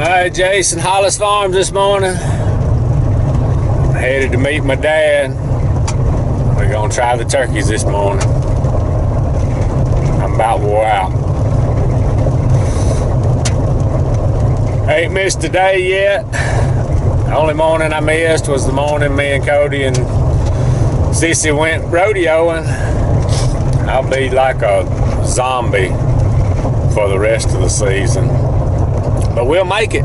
Alright, Jason, Hollis Farms this morning. I'm headed to meet my dad. We're gonna try the turkeys this morning. I'm about wore out. Ain't missed a day yet. The only morning I missed was the morning me and Cody and Sissy went rodeoing. I'll be like a zombie for the rest of the season. But we'll make it.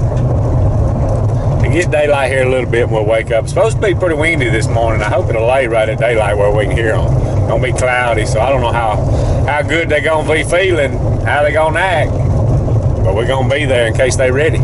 It gets daylight here a little bit and we'll wake up. It's supposed to be pretty windy this morning. I hope it'll lay right at daylight where we can hear them. It's gonna be cloudy, so I don't know how good they're gonna be feeling, how they're gonna act. But we're gonna be there in case they're ready.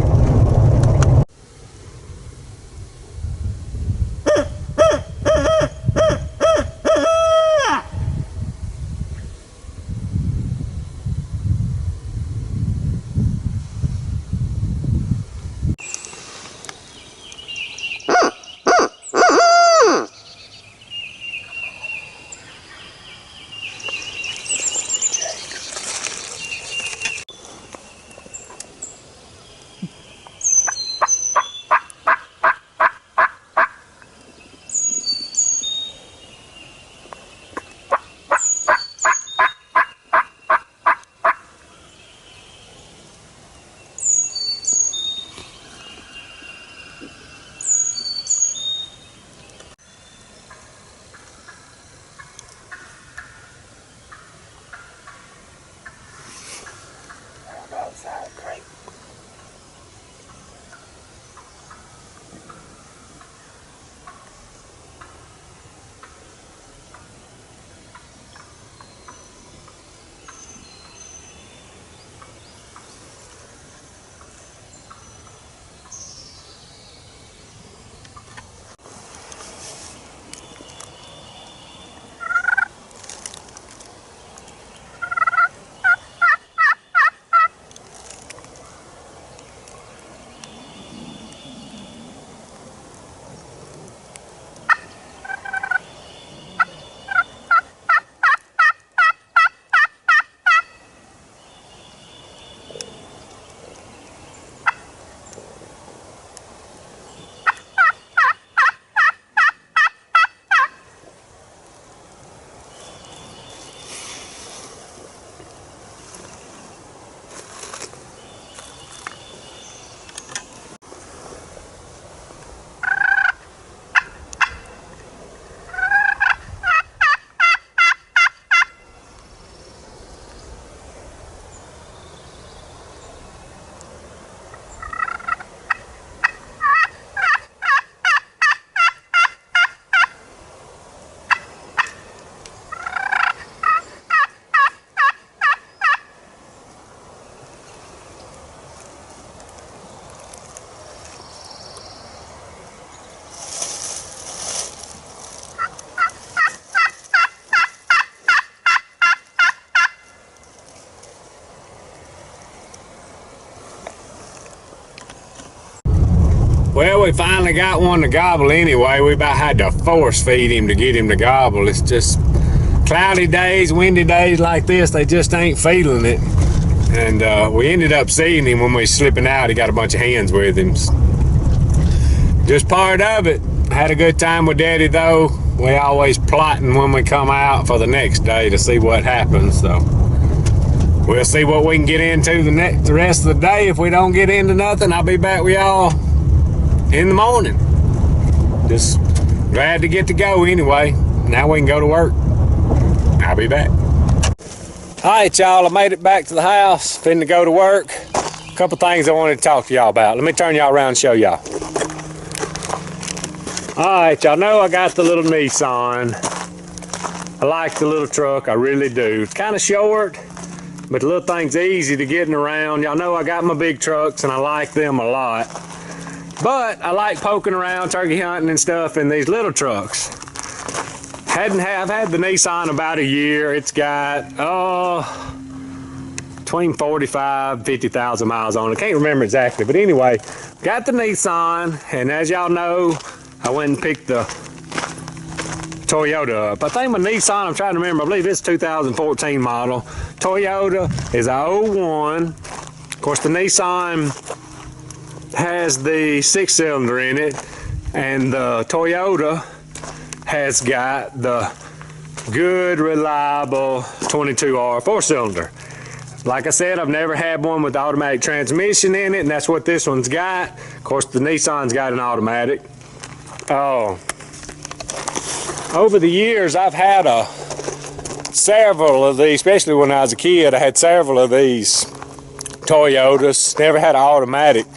Great. Well, we finally got one to gobble anyway. We about had to force feed him to get him to gobble. It's just cloudy days, windy days like this, they just ain't feeling it. And we ended up seeing him when we was slipping out. He got a bunch of hens with him. Just part of it. Had a good time with Daddy though. We always plotting when we come out for the next day to see what happens. So we'll see what we can get into the rest of the day. If we don't get into nothing, I'll be back with y'all in the morning. Just glad to get to go anyway. Now we can go to work. I'll be back. Alright y'all, I made it back to the house. Finna go to work. A couple things I wanted to talk to y'all about. Let me turn y'all around and show y'all. Alright, y'all know I got the little Nissan. I like the little truck, I really do. It's kind of short, but the little thing's easy to getting around. Y'all know I got my big trucks and I like them a lot. But I like poking around turkey hunting and stuff in these little trucks. I've had the Nissan about a year. It's got between 45 and 50,000 miles on it. I can't remember exactly, but anyway, got the Nissan, and as y'all know, I went and picked the Toyota up. I think my Nissan, I'm trying to remember, I believe it's 2014 model. Toyota is a 01. Of course, the Nissan has the 6-cylinder in it, and the Toyota has got the good, reliable 22R 4-cylinder. Like I said, I've never had one with automatic transmission in it, and that's what this one's got. Of course, the Nissan's got an automatic. Over the years, I've had several of these, especially when I was a kid. I had several of these Toyotas. Never had an automatic.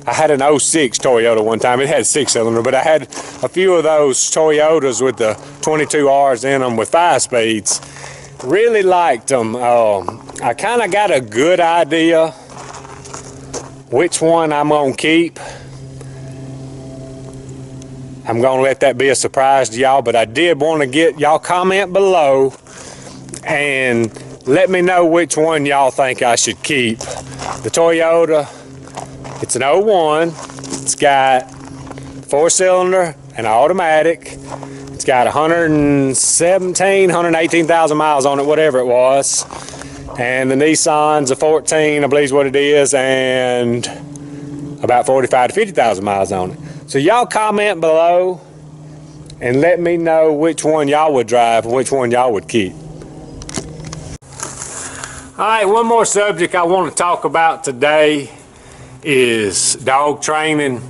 I had an 06 Toyota one time. It had a 6-cylinder, but I had a few of those Toyotas with the 22Rs in them with 5 speeds. Really liked them. I kind of got a good idea which one I'm going to keep. I'm going to let that be a surprise to y'all, but I did want to get y'all comment below and let me know which one y'all think I should keep. The Toyota, it's an 01. It's got 4-cylinder and automatic. It's got 118,000 miles on it, whatever it was. And the Nissan's a 14, I believe is what it is, and about 45 to 50,000 miles on it. So y'all comment below and let me know which one y'all would drive and which one y'all would keep. All right, one more subject I want to talk about today is dog training.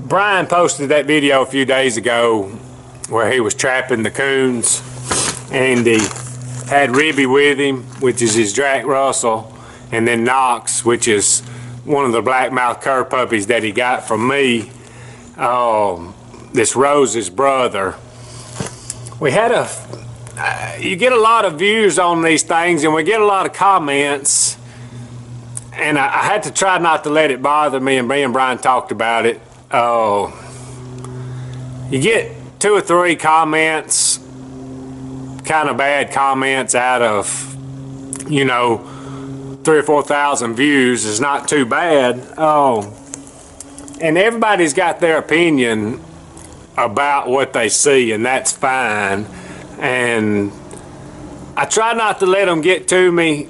Brian posted that video a few days ago where he was trapping the coons, and he had Ribby with him, which is his Jack Russell, and then Knox, which is one of the blackmouth cur puppies that he got from me, this Rose's brother. We had you get a lot of views on these things, and we get a lot of comments, and I had to try not to let it bother me, and me and Brian talked about it. You get 2 or 3 comments, kind of bad comments out of, 3,000 or 4,000 views is not too bad. And everybody's got their opinion about what they see, and that's fine. And I try not to let them get to me.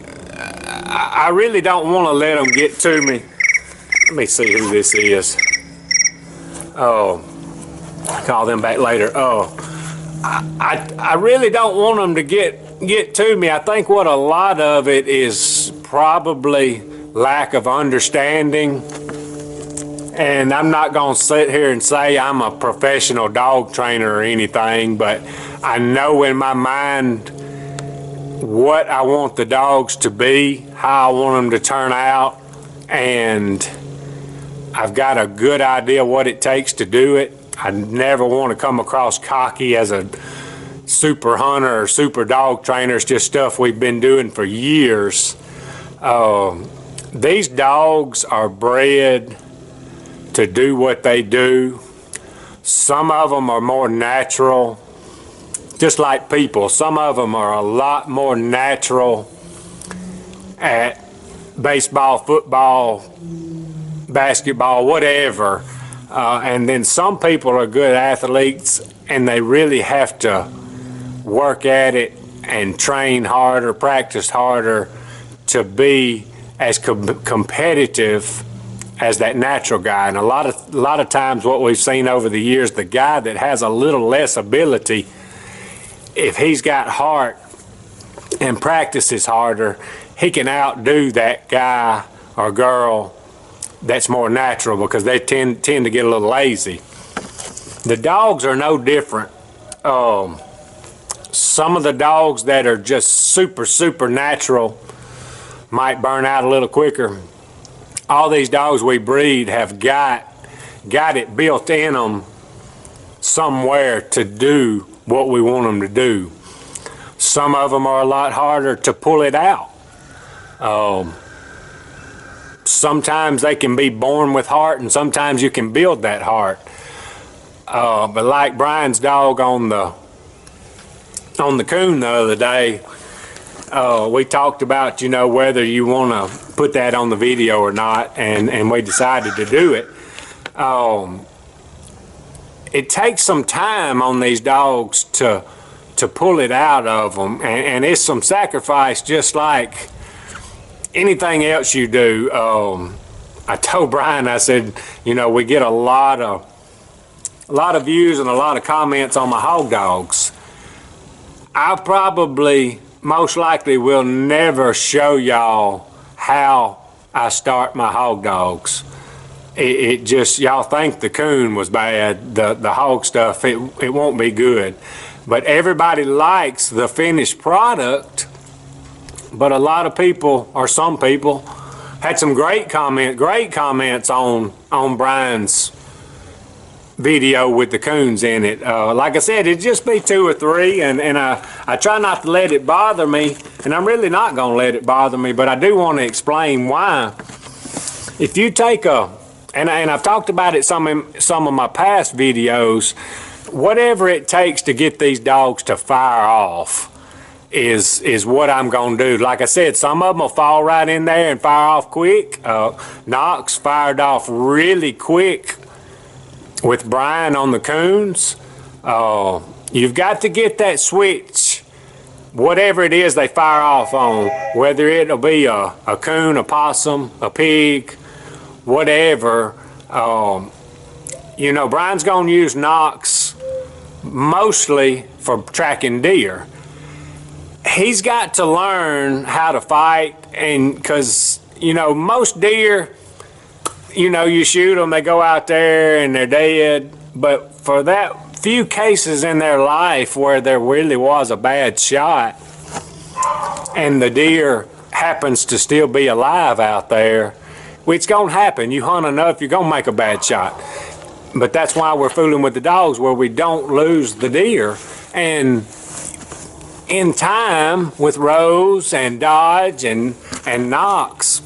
I really don't want to let them get to me. Let me see who this is. I'll call them back later. I really don't want them to get to me. I think what a lot of it is probably lack of understanding. And I'm not going to sit here and say I'm a professional dog trainer or anything, but I know in my mind what I want the dogs to be, how I want them to turn out, and I've got a good idea what it takes to do it. I never want to come across cocky as a super hunter or super dog trainer. It's just stuff we've been doing for years. These dogs are bred to do what they do. Some of them are more natural, just like people. Some of them are a lot more natural at baseball, football, basketball, whatever. And then some people are good athletes and they really have to work at it and train harder, practice harder to be as competitive as that natural guy. And a lot of times what we've seen over the years, the guy that has a little less ability, if he's got heart and practices harder, he can outdo that guy or girl that's more natural, because they tend to get a little lazy. The dogs are no different. Some of the dogs that are just super natural might burn out a little quicker. All these dogs we breed have got it built in them somewhere to do what we want them to do. Some of them are a lot harder to pull it out. Sometimes they can be born with heart, and sometimes you can build that heart. But like Brian's dog on the coon the other day, we talked about, whether you want to put that on the video or not, and we decided to do it. It takes some time on these dogs to pull it out of them, and it's some sacrifice, just like anything else you do. I told Brian, I said, you know, we get a lot of views and a lot of comments on my hog dogs. I probably, most likely, will never show y'all how I start my hog dogs. It just, y'all think the coon was bad, the hog stuff, it won't be good. But everybody likes the finished product, but a lot of people, or some people, had some great comments on Brian's video with the coons in it. Like I said, it'd just be 2 or 3, and I try not to let it bother me, and I'm really not gonna let it bother me, but I do want to explain why. If you take and I've talked about it some of my past videos, whatever it takes to get these dogs to fire off is what I'm gonna do. Like I said, some of them will fall right in there and fire off quick. Knox fired off really quick with Brian on the coons. You've got to get that switch, whatever it is they fire off on, whether it'll be a coon, a possum, a pig, whatever. You know, Brian's gonna use Knox mostly for tracking deer. He's got to learn how to fight, and because, you know, most deer, you know, you shoot them, they go out there and they're dead. But for that few cases in their life where there really was a bad shot and the deer happens to still be alive out there, it's gonna happen. You hunt enough, you're gonna make a bad shot. But that's why we're fooling with the dogs, where we don't lose the deer. And in time, with Rose and Dodge and Knox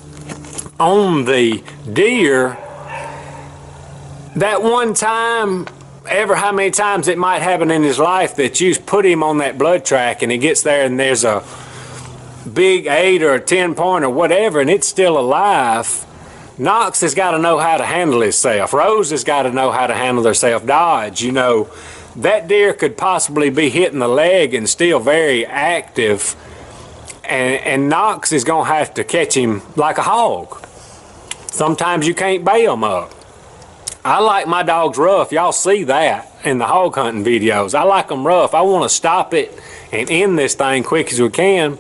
on the deer, that one time, ever how many times it might happen in his life that you put him on that blood track and he gets there and there's a big 8 or a 10 point or whatever and it's still alive. Knox has got to know how to handle himself. Rose has got to know how to handle herself. Dodge, you know, that deer could possibly be hitting the leg and still very active, and Knox is going to have to catch him like a hog. Sometimes you can't bail him up. I like my dogs rough. Y'all see that in the hog hunting videos. I like them rough. I want to stop it and end this thing quick as we can,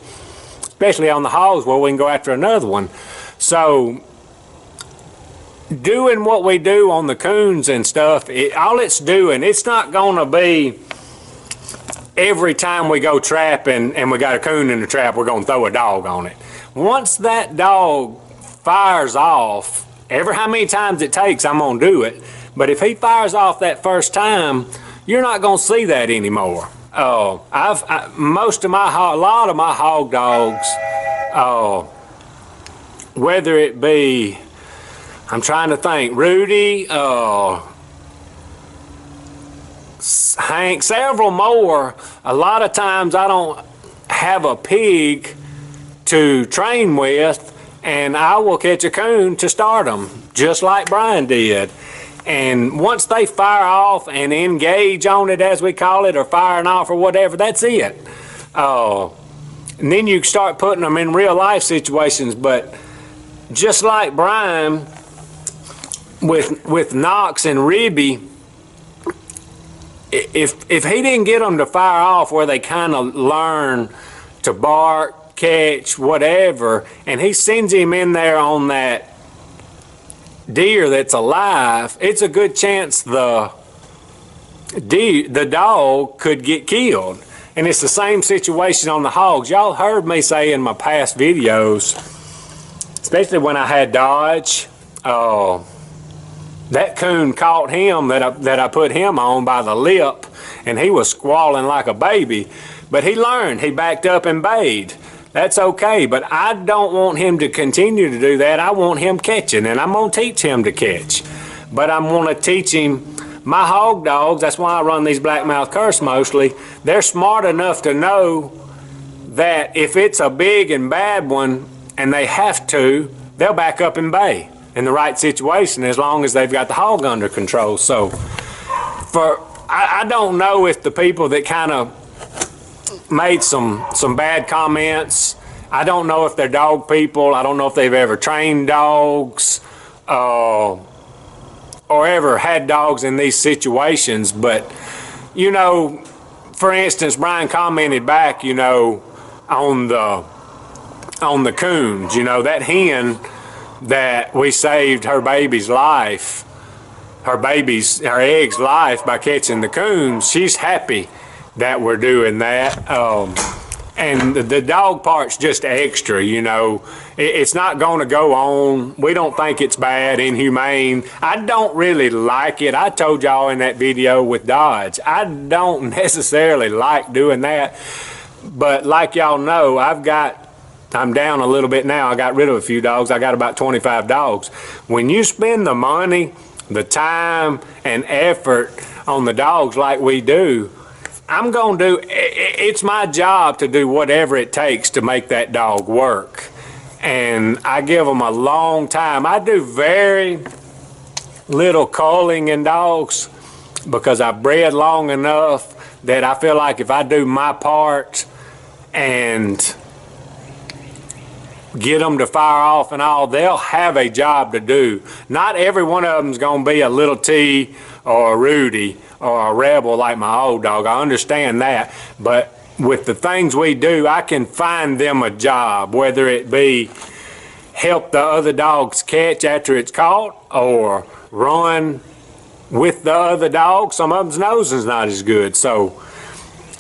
especially on the hogs where we can go after another one. So doing what we do on the coons and stuff, all it's doing, it's not going to be every time we go trapping and we got a coon in the trap, we're going to throw a dog on it. Once that dog fires off, ever how many times it takes, I'm going to do it. But if he fires off that first time, you're not going to see that anymore. A lot of my hog dogs, whether it be, I'm trying to think, Rudy, Hank, several more. A lot of times I don't have a pig to train with, and I will catch a coon to start them, just like Brian did. And once they fire off and engage on it, as we call it, or firing off or whatever, that's it. And then you start putting them in real life situations. But just like Brian with Knox and Ribby, if he didn't get them to fire off where they kind of learn to bark, catch, whatever, and he sends him in there on that deer that's alive, it's a good chance the dog could get killed. And it's the same situation on the hogs. Y'all heard me say in my past videos, especially when I had Dodge, that coon caught him that I put him on by the lip, and he was squalling like a baby. But he learned. He backed up and bayed. That's okay, but I don't want him to continue to do that. I want him catching, and I'm going to teach him to catch. But I'm going to teach him, my hog dogs, that's why I run these blackmouth curs mostly, they're smart enough to know that if it's a big and bad one and they have to, they'll back up and bay in the right situation as long as they've got the hog under control. So I don't know if the people that kind of made some bad comments, I don't know if they're dog people. I don't know if they've ever trained dogs or ever had dogs in these situations, but you know, for instance, Brian commented back, you know, on the coons, you know, that hen that we saved her baby's life, her egg's life by catching the coons. She's happy that we're doing that. And the dog part's just extra, you know. It's not going to go on. We don't think it's bad, inhumane. I don't really like it. I told y'all in that video with Dodge, I don't necessarily like doing that. But like y'all know, I'm down a little bit now. I got rid of a few dogs. I got about 25 dogs. When you spend the money, the time, and effort on the dogs like we do, it's my job to do whatever it takes to make that dog work. And I give them a long time. I do very little culling in dogs because I bred long enough that I feel like if I do my part and get them to fire off and all, they'll have a job to do. Not every one of them's going to be a little T or a Rudy or a Rebel like my old dog. I understand that. But with the things we do, I can find them a job, whether it be help the other dogs catch after it's caught or run with the other dog. Some of them's nose is not as good. So,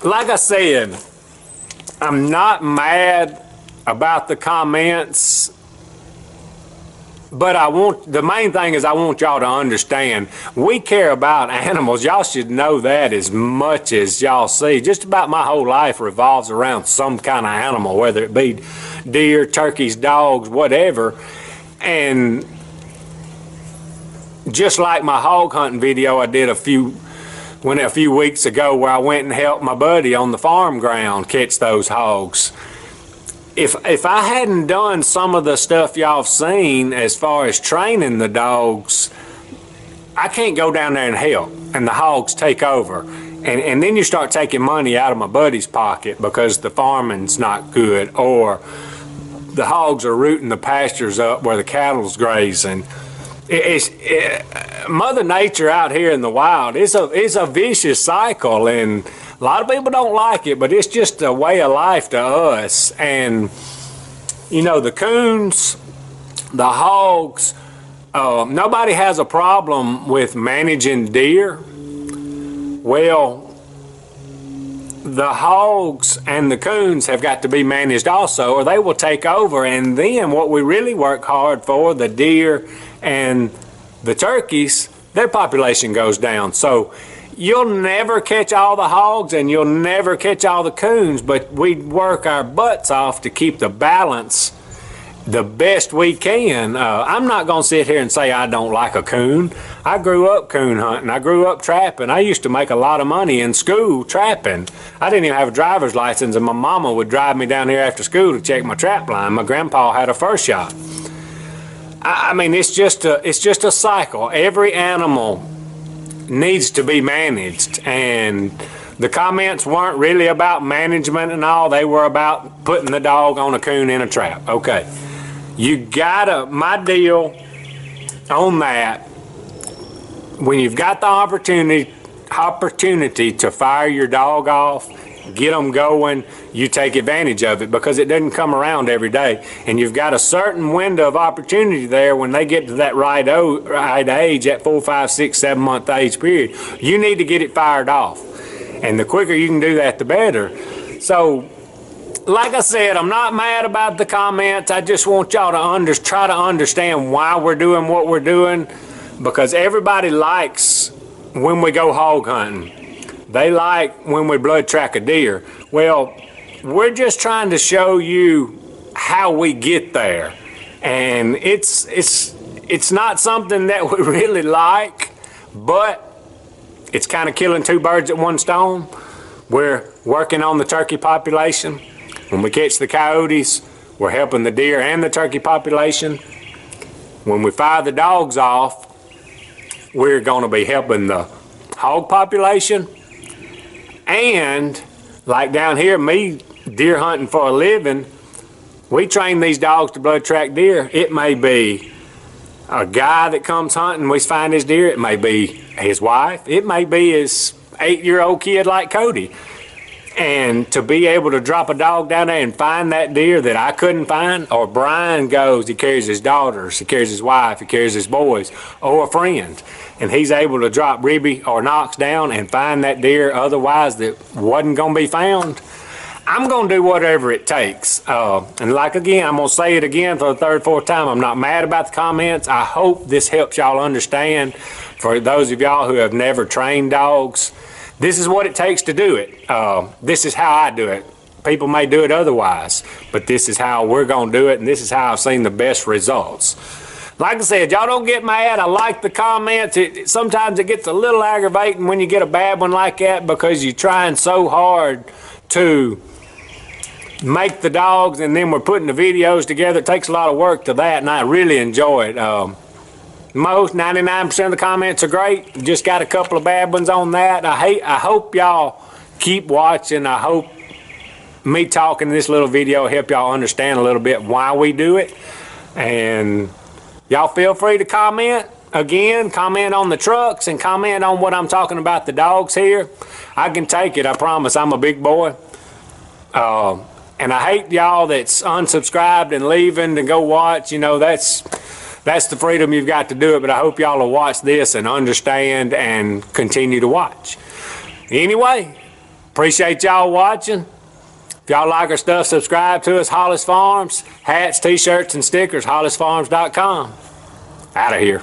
like I said, I'm not mad about the comments, but the main thing is I want y'all to understand, we care about animals. Y'all should know that as much as y'all see. Just about my whole life revolves around some kind of animal, whether it be deer, turkeys, dogs, whatever. And just like my hog hunting video I did a few weeks ago, where I went and helped my buddy on the farm ground catch those hogs. If I hadn't done some of the stuff y'all have seen as far as training the dogs, I can't go down there and help, and the hogs take over. And then you start taking money out of my buddy's pocket because the farming's not good, or the hogs are rooting the pastures up where the cattle's grazing. Mother Nature out here in the wild, it's a vicious cycle, and a lot of people don't like it, but it's just a way of life to us. And you know, the coons, the hogs, nobody has a problem with managing deer. Well, the hogs and the coons have got to be managed also, or they will take over. And then what we really work hard for, the deer and the turkeys, their population goes down. So you'll never catch all the hogs and you'll never catch all the coons, but we work our butts off to keep the balance the best we can. I'm not going to sit here and say I don't like a coon. I grew up coon hunting. I grew up trapping. I used to make a lot of money in school trapping. I didn't even have a driver's license, and my mama would drive me down here after school to check my trap line. My grandpa had a first shot. I mean, it's just a cycle. Every animal needs to be managed, and the comments weren't really about management and all. They were about putting the dog on a coon in a trap. Okay, my deal on that, when you've got the opportunity to fire your dog off, get them going, you take advantage of it, because it doesn't come around every day. And you've got a certain window of opportunity there when they get to that right age, at 4, 5, 6, 7 month age period. You need to get it fired off. And the quicker you can do that, the better. So, like I said, I'm not mad about the comments. I just want y'all to try to understand why we're doing what we're doing, because everybody likes when we go hog hunting. They like when we blood track a deer. Well, we're just trying to show you how we get there. And it's not something that we really like, but it's kind of killing two birds at one stone. We're working on the turkey population. When we catch the coyotes, we're helping the deer and the turkey population. When we fire the dogs off, we're going to be helping the hog population. And like down here, me deer hunting for a living, we train these dogs to blood track deer. It may be a guy that comes hunting, we find his deer. It may be his wife. It may be his 8-year-old kid like Cody. And to be able to drop a dog down there and find that deer that I couldn't find, or Brian goes, he carries his daughters, he carries his wife, he carries his boys, or a friend, and he's able to drop Ribby or Knox down and find that deer otherwise that wasn't going to be found, I'm going to do whatever it takes. And like again, I'm going to say it again for the third, fourth time. I'm not mad about the comments. I hope this helps y'all understand. For those of y'all who have never trained dogs, this is what it takes to do it. This is how I do it. People may do it otherwise, but this is how we're going to do it, and this is how I've seen the best results. Like I said, y'all don't get mad. I like the comments. Sometimes it gets a little aggravating when you get a bad one like that because you're trying so hard to make the dogs, and then we're putting the videos together. It takes a lot of work to that, and I really enjoy it. Most 99% of the comments are great. Just got a couple of bad ones on that. I hope y'all keep watching. I hope me talking in this little video help y'all understand a little bit why we do it. And y'all feel free to comment. Again, comment on the trucks and comment on what I'm talking about the dogs here. I can take it, I promise. I'm a big boy. And I hate y'all that's unsubscribed and leaving to go watch. You know, that's the freedom you've got to do it, but I hope y'all will watch this and understand and continue to watch. Anyway, appreciate y'all watching. If y'all like our stuff, subscribe to us. Hollis Farms, hats, t-shirts, and stickers, hollisfarms.com. Out of here.